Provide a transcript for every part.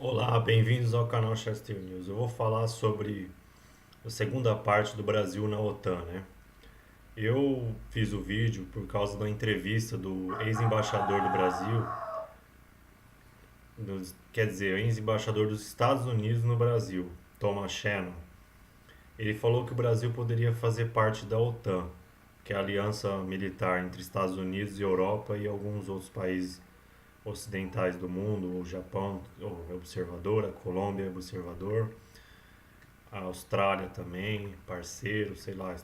Olá, bem-vindos ao canal Chester News. Eu vou falar sobre a segunda parte do Brasil na OTAN, né? Eu fiz o vídeo por causa da entrevista do ex-embaixador do Brasil, quer dizer, ex-embaixador dos Estados Unidos no Brasil, Thomas Shannon. Ele falou que o Brasil poderia fazer parte da OTAN, que é a aliança militar entre Estados Unidos e Europa e alguns outros países ocidentais do mundo, o Japão é observador, a Colômbia é observador, a Austrália também, parceiro, sei lá.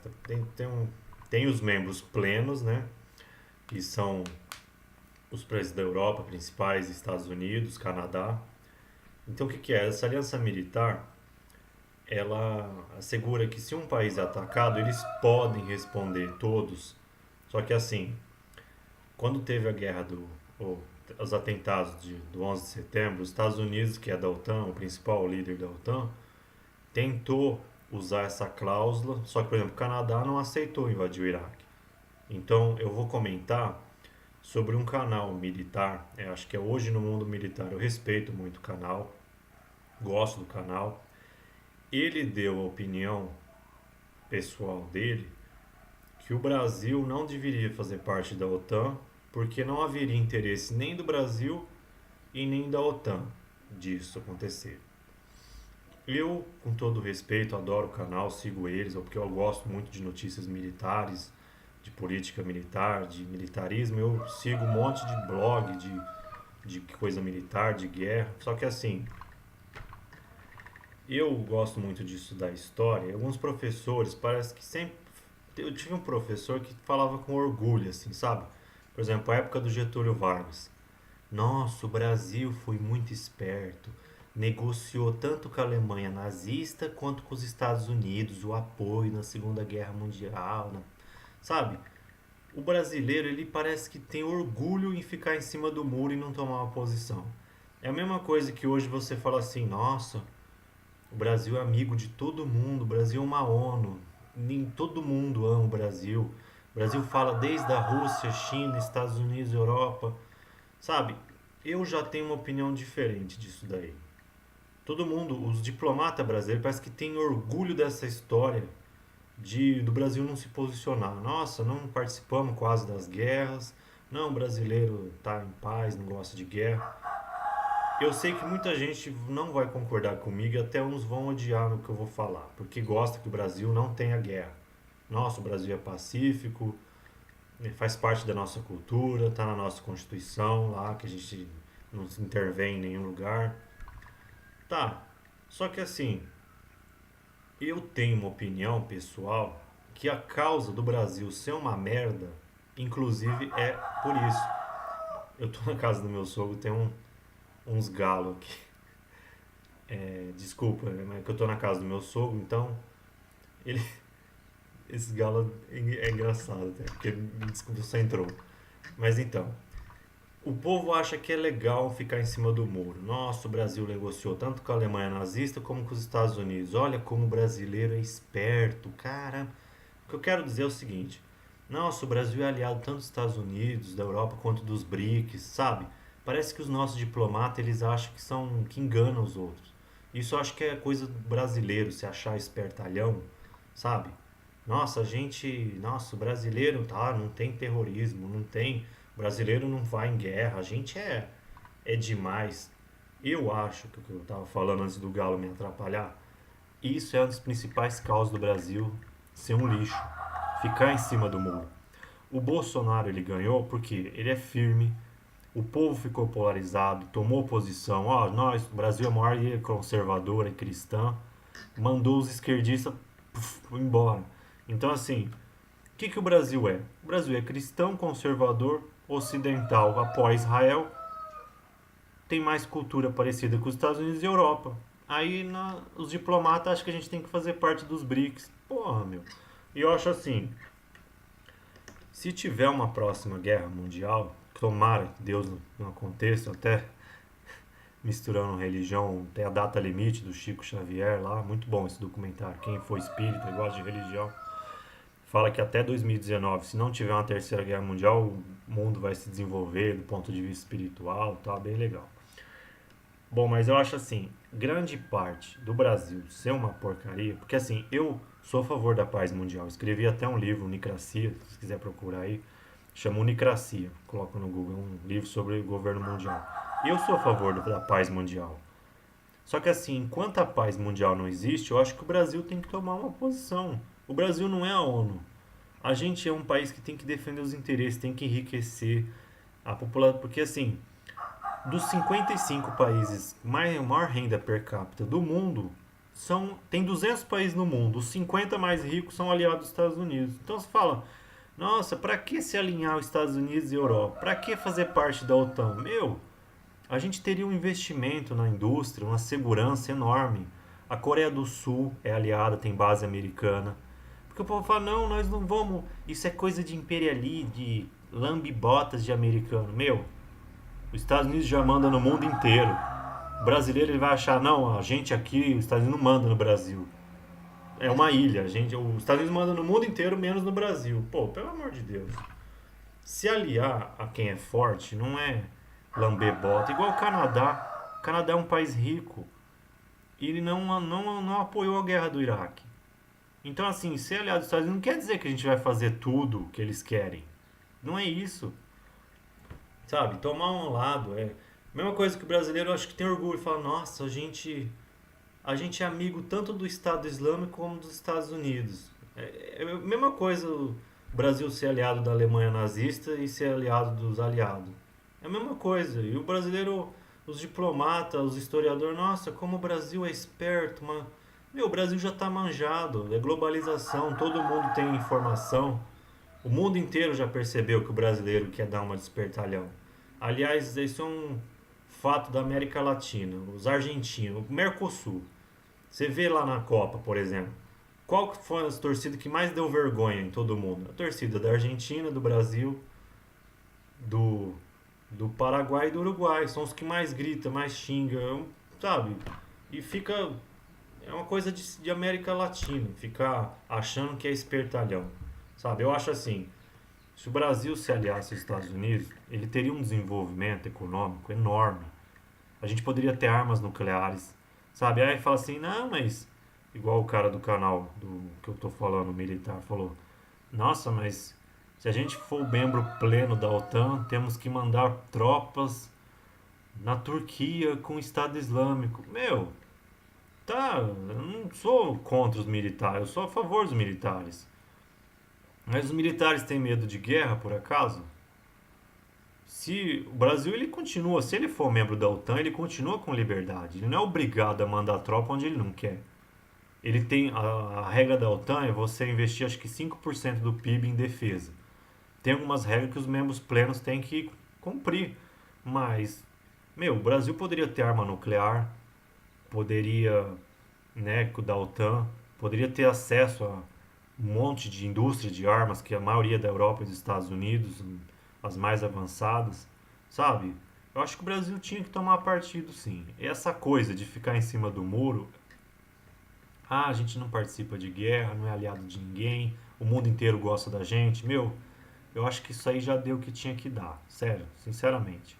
Tem os membros plenos, né? Que são os países da Europa principais, Estados Unidos, Canadá. Então o que, que é? Essa aliança militar, ela assegura que se um país é atacado, eles podem responder todos. Só que assim, quando teve a guerra ou, os atentados do 11 de setembro, os Estados Unidos, que é da OTAN, o principal líder da OTAN, tentou usar essa cláusula, só que, por exemplo, o Canadá não aceitou invadir o Iraque. Então, eu vou comentar sobre um canal militar, acho que é Hoje no Mundo Militar. Eu respeito muito o canal, gosto do canal. Ele deu a opinião pessoal dele que o Brasil não deveria fazer parte da OTAN porque não haveria interesse nem do Brasil e nem da OTAN disso acontecer. Eu, com todo respeito, adoro o canal, sigo eles, porque eu gosto muito de notícias militares, de política militar, de militarismo. Eu sigo um monte de blog de coisa militar, de guerra. Só que assim, eu gosto muito de estudar história. E alguns professores, parece que sempre. Eu tive um professor que falava com orgulho, assim, sabe? Por exemplo, a época do Getúlio Vargas. Nossa, o Brasil foi muito esperto. Negociou tanto com a Alemanha nazista quanto com os Estados Unidos, o apoio na Segunda Guerra Mundial, sabe? O brasileiro, ele parece que tem orgulho em ficar em cima do muro e não tomar uma posição. É a mesma coisa que hoje você fala assim, nossa, o Brasil é amigo de todo mundo, o Brasil é uma ONU, nem todo mundo ama o Brasil. O Brasil fala desde a Rússia, China, Estados Unidos, Europa. Sabe, eu já tenho uma opinião diferente disso daí. Todo mundo, os diplomatas brasileiros, parece que tem orgulho dessa história do Brasil não se posicionar. Nossa, não participamos quase das guerras. Não, o brasileiro está em paz, não gosta de guerra. Eu sei que muita gente não vai concordar comigo e até uns vão odiar no que eu vou falar, porque gosta que o Brasil não tenha guerra. Nossa, o Brasil é pacífico, faz parte da nossa cultura, está na nossa Constituição lá, que a gente não se intervém em nenhum lugar. Tá, só que assim, eu tenho uma opinião pessoal que a causa do Brasil ser uma merda, inclusive, é por isso. Eu tô na casa do meu sogro, tem uns galos aqui. Desculpa, mas é que eu tô na casa do meu sogro, então ele, esse galo é engraçado até, porque desculpa, você entrou. Mas então, o povo acha que é legal ficar em cima do muro. Nossa, o Brasil negociou tanto com a Alemanha nazista como com os Estados Unidos. Olha como o brasileiro é esperto, cara. O que eu quero dizer é o seguinte: nossa, o Brasil é aliado tanto dos Estados Unidos, da Europa, quanto dos BRICS, sabe? Parece que os nossos diplomatas eles acham que enganam os outros. Isso eu acho que é coisa do brasileiro, se achar espertalhão, sabe? Nossa, nossa, o brasileiro tá, não tem terrorismo, não tem, o brasileiro não vai em guerra, a gente é demais. Eu acho que o que eu tava falando antes do Galo me atrapalhar, isso é uma das principais causas do Brasil ser um lixo, ficar em cima do muro. O Bolsonaro ele ganhou porque ele é firme, o povo ficou polarizado, tomou posição. Ó, nós, o Brasil é a maior ilha conservadora e cristã, mandou os esquerdistas embora. Então, assim, o que o Brasil é? O Brasil é cristão, conservador, ocidental, apoia Israel, tem mais cultura parecida com os Estados Unidos e Europa. Aí os diplomatas acham que a gente tem que fazer parte dos BRICS. Porra, meu. E eu acho assim, se tiver uma próxima guerra mundial, tomara que Deus não aconteça, até misturando religião, tem a data limite do Chico Xavier lá, muito bom esse documentário. Quem for espírita e gosta de religião, fala que até 2019, se não tiver uma terceira guerra mundial, o mundo vai se desenvolver do ponto de vista espiritual, tá bem legal. Bom, mas eu acho assim, grande parte do Brasil ser uma porcaria, porque assim, eu sou a favor da paz mundial. Escrevi até um livro, Unicracia, se quiser procurar aí, chama Unicracia, coloca no Google, é um livro sobre o governo mundial. Eu sou a favor da paz mundial. Só que assim, enquanto a paz mundial não existe, eu acho que o Brasil tem que tomar uma posição. O Brasil não é a ONU. A gente é um país que tem que defender os interesses, tem que enriquecer a população, porque assim, dos 55 países maior renda per capita do mundo, tem 200 países no mundo. Os 50 mais ricos são aliados dos Estados Unidos. Então você fala, nossa, para que se alinhar aos Estados Unidos e Europa? Para que fazer parte da OTAN? Meu, a gente teria um investimento na indústria, uma segurança enorme. A Coreia do Sul é aliada, tem base americana. Porque o povo fala, não, nós não vamos. Isso é coisa de imperialismo, de lambibotas de americano. Meu, os Estados Unidos já manda no mundo inteiro. O brasileiro ele vai achar, não, a gente aqui, os Estados Unidos não manda no Brasil. É uma ilha, os Estados Unidos manda no mundo inteiro, menos no Brasil. Pô, pelo amor de Deus. Se aliar a quem é forte não é lamber bota. Igual o Canadá. O Canadá é um país rico. E ele não apoiou a guerra do Iraque. Então, assim, ser aliado dos Estados Unidos não quer dizer que a gente vai fazer tudo o que eles querem. Não é isso. Sabe? Tomar um lado. É a mesma coisa que o brasileiro, eu acho que tem orgulho. Fala, nossa, a gente é amigo tanto do Estado Islâmico como dos Estados Unidos. É a mesma coisa o Brasil ser aliado da Alemanha nazista e ser aliado dos aliados. É a mesma coisa. E o brasileiro, os diplomatas, os historiadores, nossa, como o Brasil é esperto, mas. Meu, o Brasil já está manjado. É globalização, todo mundo tem informação. O mundo inteiro já percebeu que o brasileiro quer dar uma despertalhão. Aliás, isso é um fato da América Latina. Os argentinos, o Mercosul. Você vê lá na Copa, por exemplo. Qual que foi as torcidas que mais deu vergonha em todo mundo? A torcida da Argentina, do Brasil, do, do Paraguai e do Uruguai. São os que mais gritam, mais xingam, sabe? E fica. É uma coisa de América Latina, ficar achando que é espertalhão. Sabe? Eu acho assim. Se o Brasil se aliasse aos Estados Unidos, ele teria um desenvolvimento econômico enorme. A gente poderia ter armas nucleares, sabe? Aí fala assim, não, mas igual o cara do canal do que eu tô falando, militar, falou, nossa, mas se a gente for membro pleno da OTAN, temos que mandar tropas na Turquia com o Estado Islâmico. Meu, tá, eu não sou contra os militares, eu sou a favor dos militares. Mas os militares têm medo de guerra, por acaso? Se o Brasil ele continua, se ele for membro da OTAN, ele continua com liberdade. Ele não é obrigado a mandar tropa onde ele não quer. Ele tem a regra da OTAN é você investir acho que 5% do PIB em defesa. Tem algumas regras que os membros plenos têm que cumprir. Mas, meu, o Brasil poderia ter arma nuclear, poderia, né, da OTAN, poderia ter acesso a um monte de indústria de armas que a maioria da Europa e dos Estados Unidos, as mais avançadas, sabe? Eu acho que o Brasil tinha que tomar partido, sim. E essa coisa de ficar em cima do muro, a gente não participa de guerra, não é aliado de ninguém, o mundo inteiro gosta da gente, meu, eu acho que isso aí já deu o que tinha que dar, sério, sinceramente.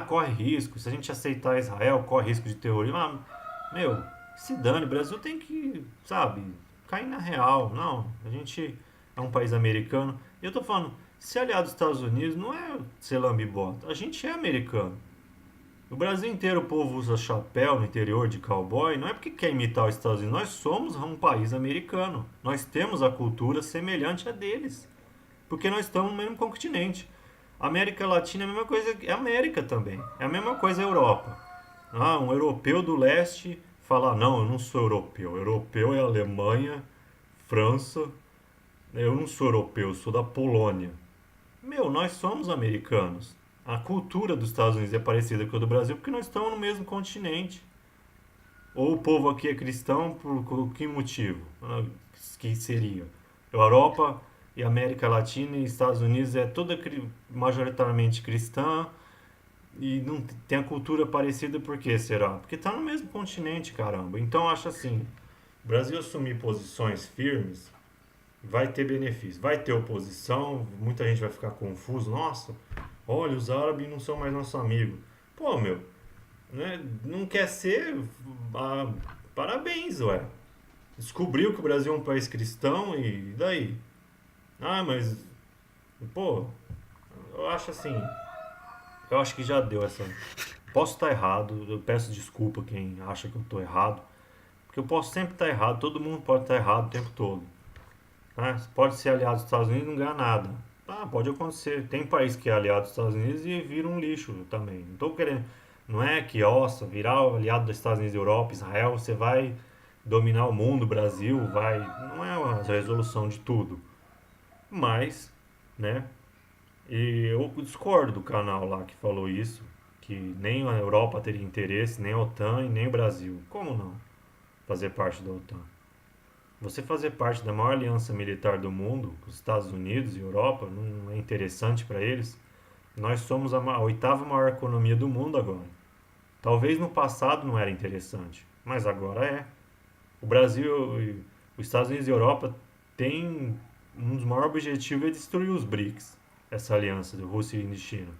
Corre risco, se a gente aceitar Israel, corre risco de terrorismo. Meu, se dane, o Brasil tem que, sabe, cair na real. Não, a gente é um país americano. E eu tô falando, se aliado aos Estados Unidos não é ser lambibota, a gente é americano. No Brasil inteiro o povo usa chapéu no interior de cowboy, não é porque quer imitar os Estados Unidos, nós somos um país americano. Nós temos a cultura semelhante a deles, porque nós estamos no mesmo continente. A América Latina é a mesma coisa, é a América também, é a mesma coisa a Europa. Um europeu do leste fala, não, eu não sou europeu, europeu é Alemanha, França, eu não sou europeu, eu sou da Polônia. Meu, nós somos americanos. A cultura dos Estados Unidos é parecida com a do Brasil porque nós estamos no mesmo continente. Ou o povo aqui é cristão por que motivo? Que seria? Europa e América Latina e Estados Unidos é toda majoritariamente cristã e não tem a cultura parecida por que será? Porque está no mesmo continente, caramba. Então eu acho assim, o Brasil assumir posições firmes vai ter benefício, vai ter oposição, muita gente vai ficar confuso, nossa, olha, os árabes não são mais nosso amigo. Pô, meu, né? Não quer ser. Ah, parabéns, ué. Descobriu que o Brasil é um país cristão e daí? Ah, mas, pô, eu acho assim. Eu acho que já deu essa. Posso estar errado, eu peço desculpa quem acha que eu estou errado, porque eu posso sempre estar errado, todo mundo pode estar errado o tempo todo. Né? Você pode ser aliado dos Estados Unidos e não ganhar nada. Ah, pode acontecer. Tem país que é aliado dos Estados Unidos e vira um lixo também. Não estou querendo. Não é que, nossa, virar aliado dos Estados Unidos, Europa, Israel, você vai dominar o mundo, o Brasil, vai. Não é uma resolução de tudo. Mas, né? E eu discordo do canal lá que falou isso, que nem a Europa teria interesse, nem a OTAN e nem o Brasil. Como não fazer parte da OTAN? Você fazer parte da maior aliança militar do mundo, os Estados Unidos e Europa, não é interessante para eles? Nós somos a oitava maior economia do mundo agora. Talvez no passado não era interessante, mas agora é. O Brasil, os Estados Unidos e a Europa têm um dos maiores objetivos é destruir os BRICS, essa aliança de Rússia e China.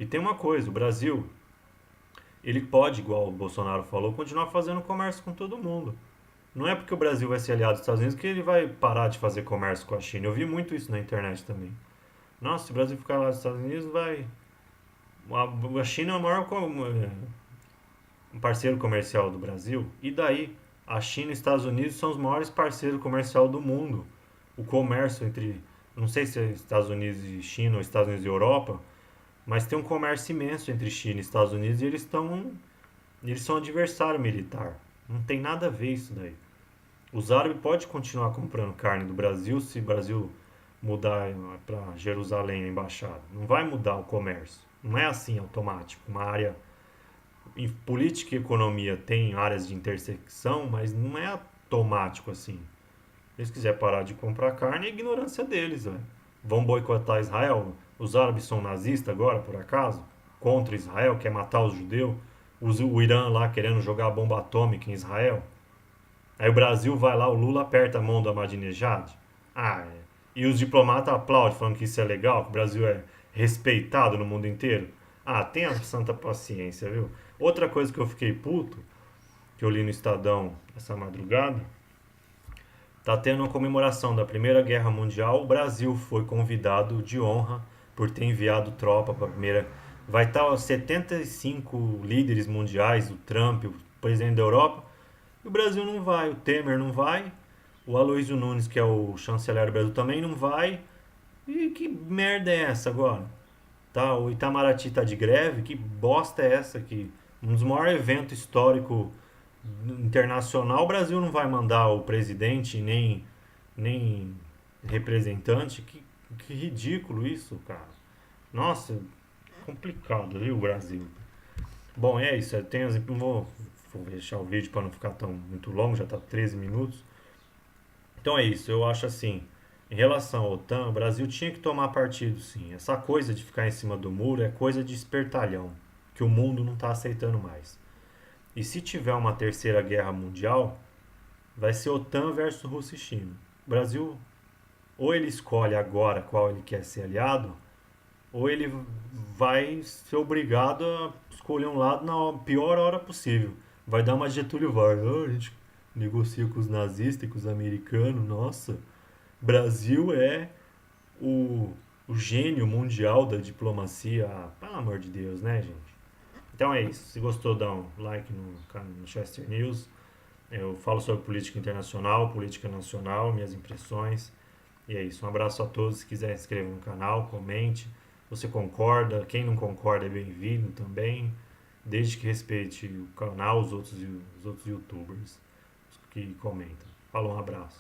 E tem uma coisa, o Brasil, ele pode, igual o Bolsonaro falou, continuar fazendo comércio com todo mundo. Não é porque o Brasil vai ser aliado dos Estados Unidos que ele vai parar de fazer comércio com a China. Eu vi muito isso na internet também. Nossa, se o Brasil ficar lá dos Estados Unidos, vai. A China é o maior parceiro comercial do Brasil. E daí? A China e os Estados Unidos são os maiores parceiros comerciais do mundo. O comércio entre. Não sei se é Estados Unidos e China ou Estados Unidos e Europa, mas tem um comércio imenso entre China e Estados Unidos e eles são adversário militar. Não tem nada a ver isso daí. Os árabes podem continuar comprando carne do Brasil se o Brasil mudar para Jerusalém a embaixada. Não vai mudar o comércio. Não é assim automático. Uma área. Em política e economia tem áreas de intersecção, mas não é automático assim. Se eles quiserem parar de comprar carne, é ignorância deles. Véio. Vão boicotar Israel? Os árabes são nazistas agora, por acaso? Contra Israel, quer matar os judeus? O Irã lá querendo jogar bomba atômica em Israel? Aí o Brasil vai lá, o Lula aperta a mão do Ahmadinejad. Ah, é. E os diplomatas aplaudem, falando que isso é legal, que o Brasil é respeitado no mundo inteiro. Ah, tenha santa paciência, viu? Outra coisa que eu fiquei puto, que eu li no Estadão essa madrugada, tá tendo uma comemoração da Primeira Guerra Mundial. O Brasil foi convidado de honra por ter enviado tropa para a primeira. Vai estar os 75 líderes mundiais, o Trump, o presidente da Europa. E o Brasil não vai, o Temer não vai, o Aloysio Nunes, que é o chanceler do Brasil, também não vai. E que merda é essa agora? Tá, o Itamaraty tá de greve, que bosta é essa aqui? Um dos maiores eventos históricos internacional, o Brasil não vai mandar o presidente nem representante. Que ridículo isso, cara. Nossa, complicado, viu, o Brasil? Bom, é isso. Vou deixar o vídeo para não ficar tão muito longo, já está 13 minutos. Então é isso, eu acho assim, em relação à OTAN, o Brasil tinha que tomar partido sim. Essa coisa de ficar em cima do muro é coisa de espertalhão, que o mundo não está aceitando mais. E se tiver uma terceira guerra mundial, vai ser OTAN versus Rússia e China. O Brasil, ou ele escolhe agora qual ele quer ser aliado, ou ele vai ser obrigado a escolher um lado na pior hora possível. Vai dar uma Getúlio Vargas. Ah, a gente negocia com os nazistas e com os americanos. Nossa, Brasil é o, o gênio mundial da diplomacia. Ah, pelo amor de Deus, né, gente? Então é isso. Se gostou, dá um like no Chester News. Eu falo sobre política internacional, política nacional, minhas impressões. E é isso. Um abraço a todos. Se quiser, se inscreva no canal, comente. Você concorda? Quem não concorda é bem-vindo também. Desde que respeite o canal, os outros youtubers que comentam. Falou, um abraço.